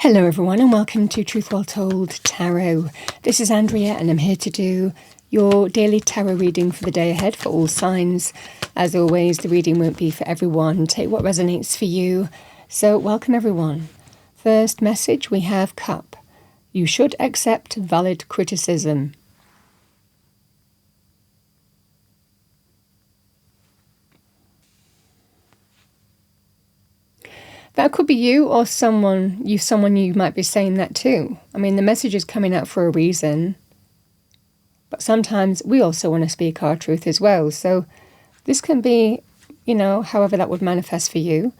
Hello everyone and welcome to Truth Well Told Tarot. This is Andrea and I'm here to do your daily tarot reading for the day ahead for all signs. As always, the reading won't be for everyone. Take what resonates for you. So welcome everyone. First message, we have Cup. You should accept valid criticism. That could be you or someone you might be saying that to. I mean, the message is coming out for a reason. But sometimes we also want to speak our truth as well. So this can be, however that would manifest for you.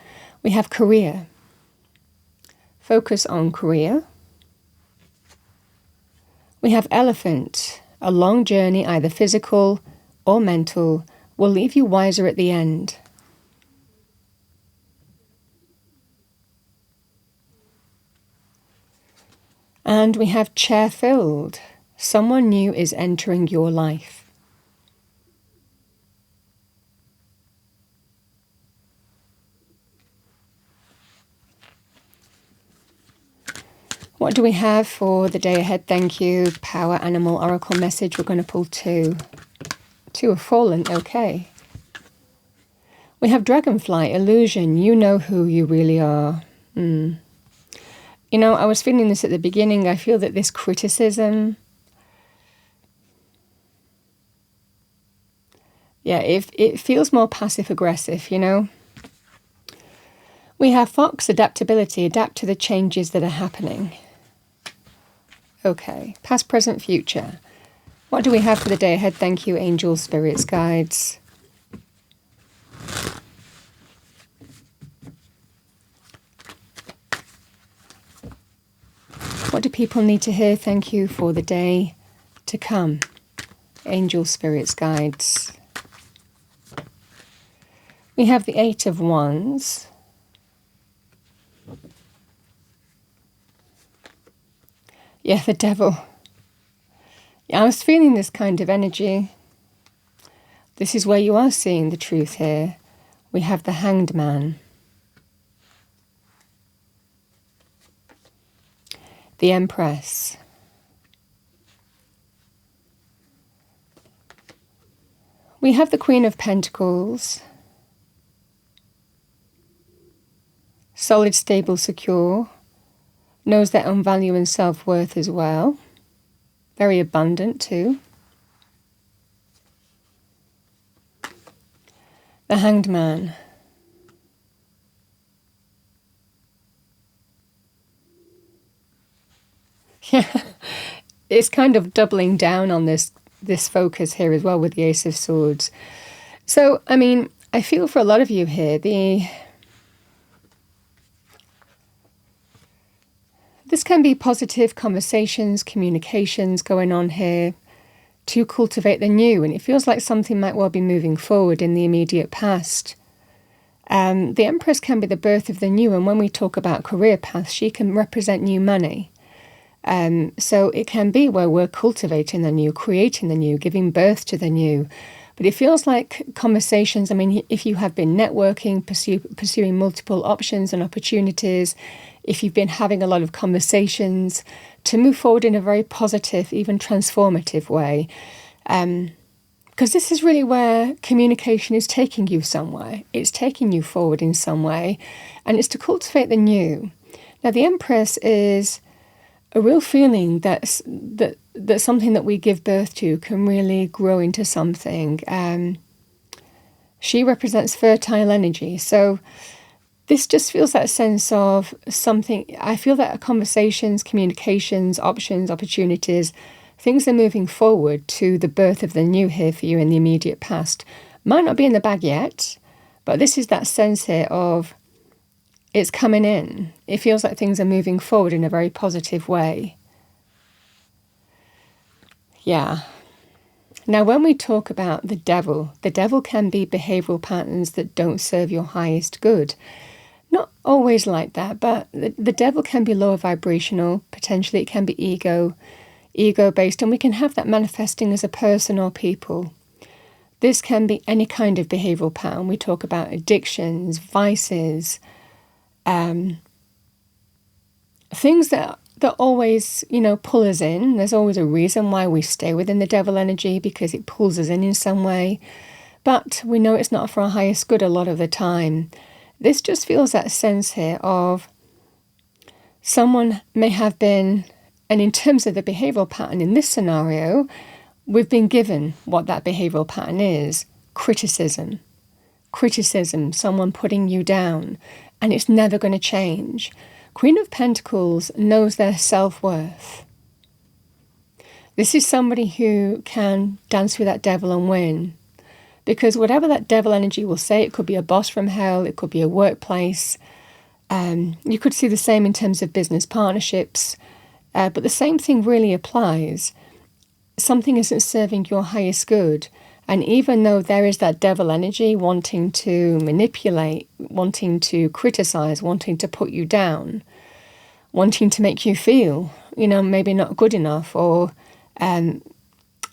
We have career. Focus on career. We have Elephant. A long journey, either physical or mental, will leave you wiser at the end. And we have Chair filled. Someone new is entering your life. What do we have for the day ahead? Thank you. Power Animal Oracle message. We're going to pull two. Two have fallen. Okay. We have Dragonfly. Illusion. You know who you really are. I was feeling this at the beginning. I feel that this criticism, it feels more passive-aggressive, We have Fox, adaptability. Adapt to the changes that are happening. Okay, past, present, future. What do we have for the day ahead? Thank you, angels, spirits, guides. What do people need to hear? Thank you for the day to come. Angels, spirits, guides. We have the Eight of Wands. Yeah, the Devil. Yeah, I was feeling this kind of energy. This is where you are seeing the truth here. We have the Hanged Man. The Empress. We have the Queen of Pentacles. Solid, stable, secure. Knows their own value and self-worth as well. Very abundant too. The Hanged Man. Yeah, it's kind of doubling down on this focus here as well with the Ace of Swords. So, I mean, I feel for a lot of you here, this can be positive conversations, communications going on here to cultivate the new, and it feels like something might well be moving forward in the immediate past. The Empress can be the birth of the new, and when we talk about career paths, she can represent new money. So it can be where we're cultivating the new, creating the new, giving birth to the new. But it feels like conversations, I mean, if you have been networking, pursuing multiple options and opportunities, if you've been having a lot of conversations, to move forward in a very positive, even transformative way. Because this is really where communication is taking you somewhere. It's taking you forward in some way. And it's to cultivate the new. Now, the Empress is a real feeling that something that we give birth to can really grow into something. She represents fertile energy. So this just feels that sense of something. I feel that conversations, communications, options, opportunities, things are moving forward to the birth of the new here for you in the immediate past. Might not be in the bag yet, but this is that sense here of it's coming in. It feels like things are moving forward in a very positive way. Yeah. Now, when we talk about the devil can be behavioral patterns that don't serve your highest good. Not always like that, but the devil can be lower vibrational. Potentially it can be ego-based, and we can have that manifesting as a person or people. This can be any kind of behavioral pattern. We talk about addictions, vices, things that always, pull us in. There's always a reason why we stay within the devil energy, because it pulls us in some way. But we know it's not for our highest good a lot of the time. This just feels that sense here of someone may have been, and in terms of the behavioral pattern in this scenario, we've been given what that behavioral pattern is: criticism. Criticism, someone putting you down, and it's never going to change. Queen of Pentacles knows their self-worth. This is somebody who can dance with that devil and win. Because whatever that devil energy will say, it could be a boss from hell, it could be a workplace. You could see the same in terms of business partnerships. But the same thing really applies. Something isn't serving your highest good. And even though there is that devil energy wanting to manipulate, wanting to criticize, wanting to put you down, wanting to make you feel, maybe not good enough, or again,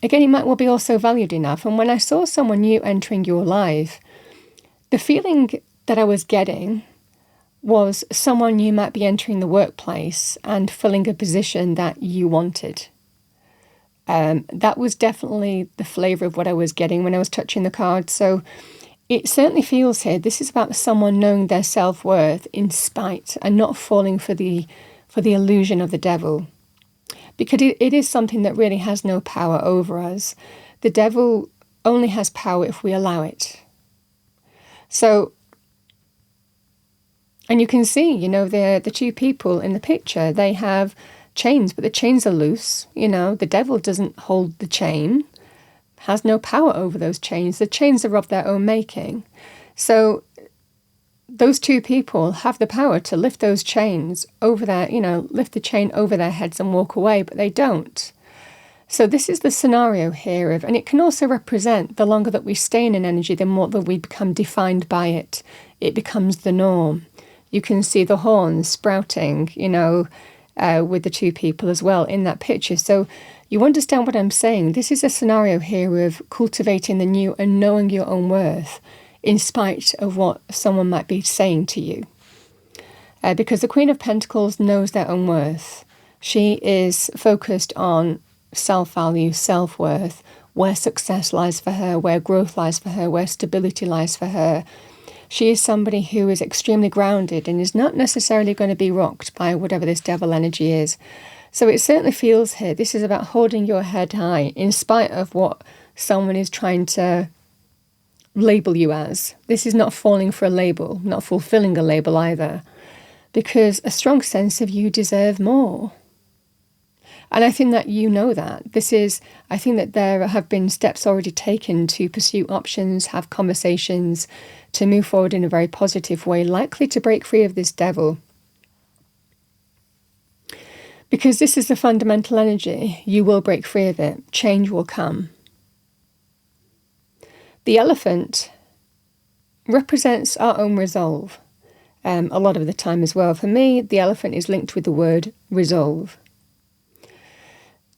you might well be also valued enough. And when I saw someone new entering your life, the feeling that I was getting was someone new might be entering the workplace and filling a position that you wanted. That was definitely the flavour of what I was getting when I was touching the cards. So it certainly feels here, this is about someone knowing their self-worth in spite and not falling for the illusion of the devil. Because it is something that really has no power over us. The devil only has power if we allow it. So, and you can see, the two people in the picture, they have chains, but the chains are loose. The devil doesn't hold the chain, has no power over those chains. The chains are of their own making. So those two people have the power to lift those chains over their, lift the chain over their heads and walk away, but they don't. So this is the scenario here and it can also represent the longer that we stay in an energy, the more that we become defined by it. It becomes the norm. You can see the horns sprouting, with the two people as well in that picture. So you understand what I'm saying. This is a scenario here of cultivating the new and knowing your own worth in spite of what someone might be saying to you. Because the Queen of Pentacles knows their own worth. She is focused on self-value, self-worth, where success lies for her, where growth lies for her, where stability lies for her. She is somebody who is extremely grounded and is not necessarily going to be rocked by whatever this devil energy is. So it certainly feels here, this is about holding your head high in spite of what someone is trying to label you as. This is not falling for a label, not fulfilling a label either, because a strong sense of you deserve more. And I think that that. I think that there have been steps already taken to pursue options, have conversations, to move forward in a very positive way, likely to break free of this devil. Because this is the fundamental energy, you will break free of it. Change will come. The elephant represents our own resolve a lot of the time as well. For me, the elephant is linked with the word resolve.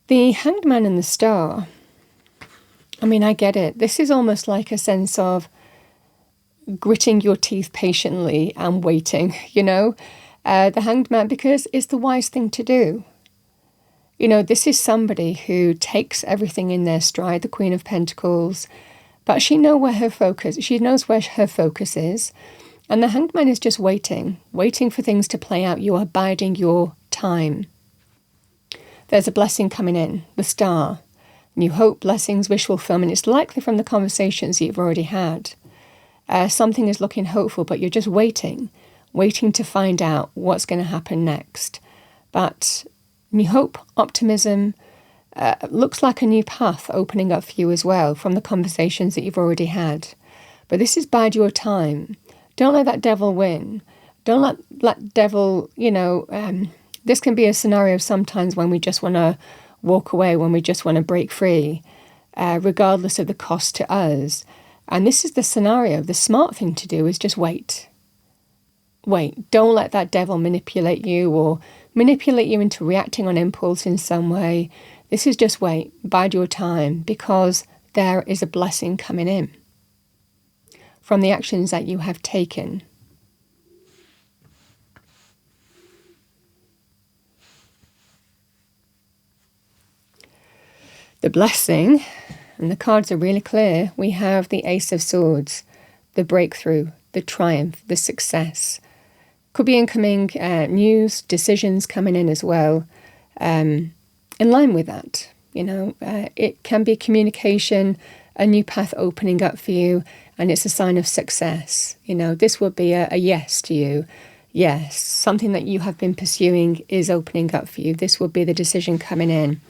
The Hanged Man and the Star, I get it. This is almost like a sense of gritting your teeth patiently and waiting, the Hanged Man, because it's the wise thing to do. This is somebody who takes everything in their stride, the Queen of Pentacles, but she knows where her focus is, and the Hanged Man is just waiting for things to play out. You are biding your time. There's a blessing coming in, the Star. New hope, blessings, wish fulfillment. It's likely from the conversations you've already had. Something is looking hopeful, but you're just waiting to find out what's going to happen next. But new hope, optimism, looks like a new path opening up for you as well from the conversations that you've already had. But this is bide your time. Don't let that devil win. Don't let devil, this can be a scenario sometimes when we just want to walk away, when we just want to break free, regardless of the cost to us. And this is the scenario. The smart thing to do is just wait. Wait. Don't let that devil manipulate you or manipulate you into reacting on impulse in some way. This is just wait. Bide your time, because there is a blessing coming in from the actions that you have taken. The blessing, and the cards are really clear, we have the Ace of Swords, the breakthrough, the triumph, the success. Could be incoming news, decisions coming in as well, in line with that. It can be communication, a new path opening up for you, and it's a sign of success. This would be a yes to you. Yes, something that you have been pursuing is opening up for you. This would be the decision coming in.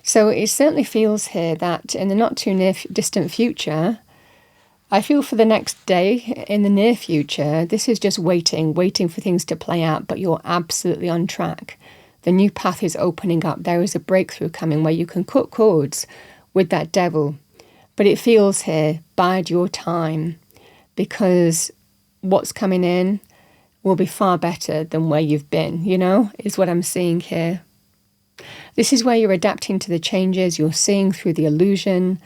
So it certainly feels here that in the not too near distant future, I feel for the next day in the near future, this is just waiting for things to play out, but you're absolutely on track. The new path is opening up. There is a breakthrough coming where you can cut cords with that devil. But it feels here, bide your time, because what's coming in will be far better than where you've been, is what I'm seeing here. This is where you're adapting to the changes, you're seeing through the illusion,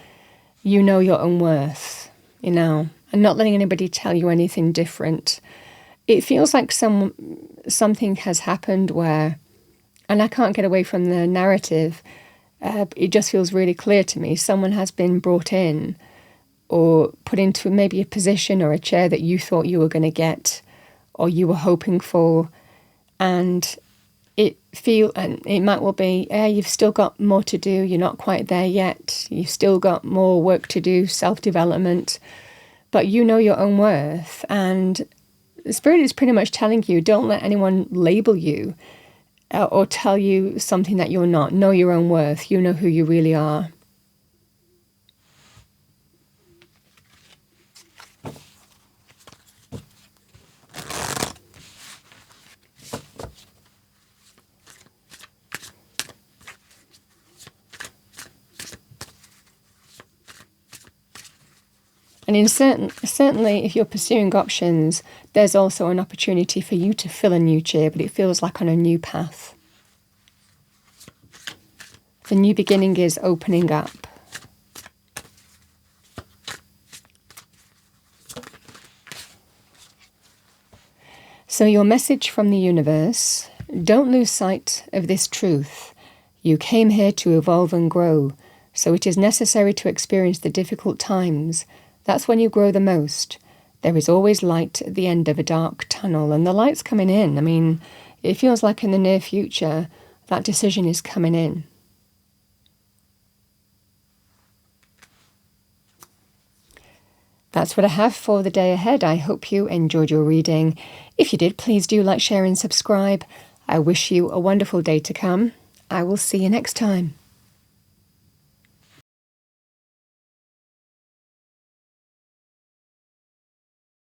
you know your own worth, and not letting anybody tell you anything different. It feels like something has happened where, and I can't get away from the narrative, it just feels really clear to me, someone has been brought in or put into maybe a position or a chair that you thought you were going to get or you were hoping for, and it might well be, you've still got more to do, you're not quite there yet, you've still got more work to do, self-development, but you know your own worth, and the Spirit is pretty much telling you, don't let anyone label you or tell you something that you're not. Know your own worth, you know who you really are. And certainly, if you're pursuing options, there's also an opportunity for you to fill a new chair, but it feels like on a new path. The new beginning is opening up. So your message from the universe, don't lose sight of this truth. You came here to evolve and grow, so it is necessary to experience the difficult times. That's when you grow the most. There is always light at the end of a dark tunnel, and the light's coming in. I mean, it feels like in the near future, that decision is coming in. That's what I have for the day ahead. I hope you enjoyed your reading. If you did, please do like, share, and subscribe. I wish you a wonderful day to come. I will see you next time.